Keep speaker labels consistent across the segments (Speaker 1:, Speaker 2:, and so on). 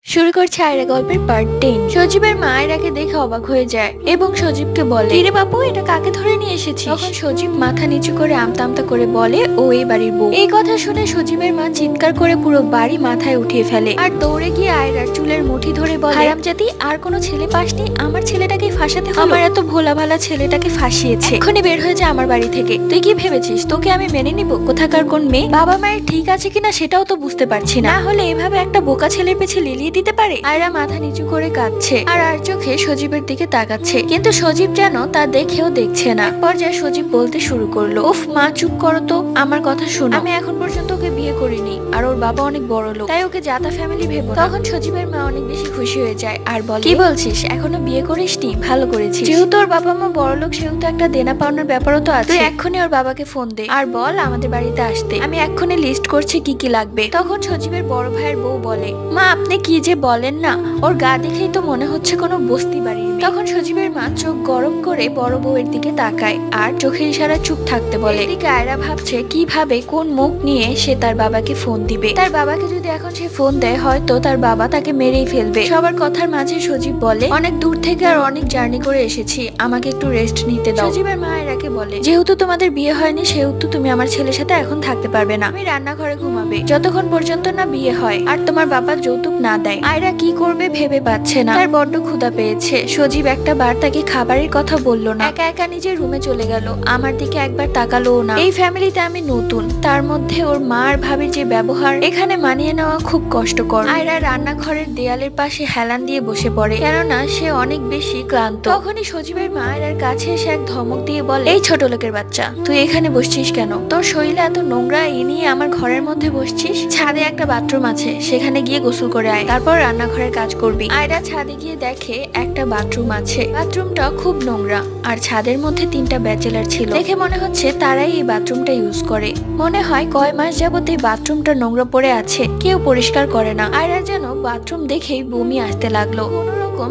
Speaker 1: শুরু করছে আয়রা গল্পের পার্ট 10। সজীবের মা আয়রাকে দেখে অবাক হয়ে যায় এবং সজীবকে বলে, "কিরে বাপু, এটা কাকে ধরে নিয়ে এসেছিস?" তখন সজীব মাথা নিচু করে আমতা আমতা করে বলে, "ও এই বাড়ির বউ।" এই কথা শুনে সজীবের মা চিৎকার করে পুরো বাড়ি মাথায় উঠিয়ে ফেলে আর দৌড়ে গিয়ে আয়রার চুলের মুঠি ধরে বলে, "হারামজাদি, আর কোনো ছেলে পাসনি? আমার ছেলেটাকে ফাঁসাতে হলো? আমার এত ভোলা ভালা ছেলেটাকে ফাঁসিয়েছে। এক্ষুনি বের হয়ে যা আমার বাড়ি থেকে। তুই কি ভেবেছিস তোকে আমি মেনে নিব? কোথাকার কোন মেয়ে? বাবা মায়ের ঠিক আছে কিনা সেটাও তো বুঝতে পারছি না। হলে এভাবে একটা বোকা ছেলের পেছে লিলিয়ে দিতে পারে?" আয়রা মাথা নিচু করে কাঁদছে আর চোখে সজীবের দিকে তাকাচ্ছে, কিন্তু সজীব যেন তা দেখেও দেখছে না। পর্যায়ে সজীব বলতে শুরু করলো, "উফ মা, চুপ করো তো, আমার কথা শোনো। আমি এখন পর্যন্ত ওকে বিয়ে করিনি, আর ওর বাবা অনেক বড় লোক, তাই ওকে জাতা ফ্যামিলি ভেবো না।" তখন সজীবের মা অনেক বেশি খুশি হয়ে যায় আর বলে, "কি বলছিস, এখনো বিয়ে করিসনি? ভালো করেছিস। যেহেতু ওর বাবা মা বড় লোক, সেহেতু একটা দেনা পাওনার ব্যাপারও তো আছে। তুই এক্ষুনি ওর বাবাকে ফোন দে আর বল আমাদের বাড়িতে আসতে। আমি এক্ষুনি লিস্ট করছি কি কি লাগবে।" তখন সজীবের বড় ভাইয়ের বউ বলে, "মা, আপনি কি যে বলেন না, ওর গা দেখেই তো মনে হচ্ছে কোনো বস্তি বাড়ির মেয়ে।" তখন সজীবের মা চোখ গরম করে বড় বউয়ের দিকে তাকায় আর চোখের ইশারায় চুপ থাকতে বলে। এদিকে আয়রা ভাবছে কিভাবে কোন মুখ নিয়ে সে তার বাবাকে ফোন দিবে। তার বাবাকে যদি এখন সে ফোন দেয়, হয়তো তার বাবা তাকে মেরেই ফেলবে। সবার কথার মাঝে সজীব বলে, "অনেক দূর থেকে আর অনেক জার্নি করে এসেছি, আমাকে একটু রেস্ট নিতে দাও।" সজীবের মা আয়রাকে বলে, "যেহেতু তোমাদের বিয়ে হয়নি, সেহেতু তুমি আমার ছেলের সাথে এখন থাকতে পারবে না। তুমি রান্নাঘরে ঘুমাবে যতক্ষণ পর্যন্ত না বিয়ে হয় আর তোমার বাবা যৌতুক না দেয়।" আয়রা কি করবে ভেবে পাচ্ছে না, তার বড্ড ক্ষুধা পেয়েছে। সজীব একটা বার তাকে খাবারের কথা বললো না, একা একা নিজের রুমে চলে গেল, আমার দিকে একবার তাকালোও না। এই ফ্যামিলিতে আমি নতুন, তার মধ্যে ওর মা আর ভাবির যে ব্যবহার, এখানে মানিয়ে নেওয়া খুব কষ্টকর। আয়রা রান্নাঘরের দেয়ালের পাশে হেলান দিয়ে বসে পড়ে, কেননা সে অনেক বেশি ক্লান্ত। তখনই সজীবের মা আয়রার কাছে এসে এক ধমক দিয়ে বলে, "এই ছোট লোকের বাচ্চা, তুই এখানে বসছিস কেন? তোর শরীরে এত নোংরা, এ নিয়ে আমার ঘরের মধ্যে বসছিস? ছাদে একটা বাথরুম আছে, সেখানে গিয়ে গোসল করে আয়, তারপর রান্নাঘরের কাজ করবি।" আয়রা ছাদে গিয়ে দেখে একটা বাথরুম আছে, বাথরুমটা খুব নোংরা আর ছাদের মধ্যে 3টা ব্যাচেলার ছিল। দেখে মনে হচ্ছে তারাই এই বাথরুমটা ইউজ করে। মনে হয় কয় মাস যাবত এই বাথরুমটা নোংরা পড়ে আছে, কেউ পরিষ্কার করে না। আয়রা যেন বাথরুম দেখেই বমি আসতে লাগলো।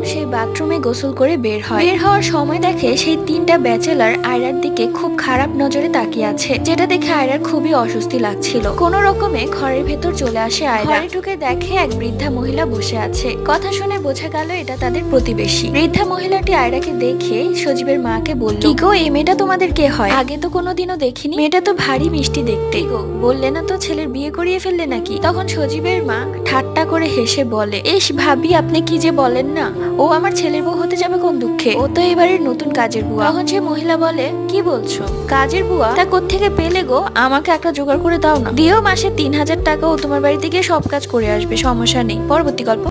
Speaker 1: সেই বাথরুমে গোসল করে বের হয়। বের হওয়ার সময় দেখে সেই 3টা ব্যাচেলার আয়রার দিকে খুব খারাপ নজরে তাকিয়ে আছে, যেটা দেখে আয়রার খুবই অস্বস্তি লাগছিল। কোন রকমে ঘরের ভেতর চলে আসে আয়রা। ঘরে ঢুকে দেখে এক বৃদ্ধা মহিলা বসে আছে। কথা শুনে বোঝা গেল এটা তাদের প্রতিবেশী। বৃদ্ধা মহিলাটি আয়রাকে দেখে সজীবের মাকে বলল, "কি গো, এই মেয়েটা তোমাদের কে হয়? আগে তো কোনোদিনও দেখিনি। মেয়েটা তো ভারী মিষ্টি দেখতে। গো, বললে না তো ছেলের বিয়ে করিয়ে ফেললে নাকি?" তখন সজীবের মা ঠাট্টা করে হেসে বলে, "এস ভাবি, আপনি কি যে বলেন না, ও আমার ছেলের বউ হতে যাবে কোন দুঃখে? ও তো এবারের নতুন কাজের বুয়া।" তখন সে মহিলা বলে, "কি বলছো? কাজের বুয়া? তা কোত্থেকে পেলে গো? আমাকে একটা জোগাড় করে দাও না। দিও মাসে 3000 টাকা, ও তোমার বাড়িতে গিয়ে সব কাজ করে আসবে, সমস্যা নেই।" পরবর্তী গল্প।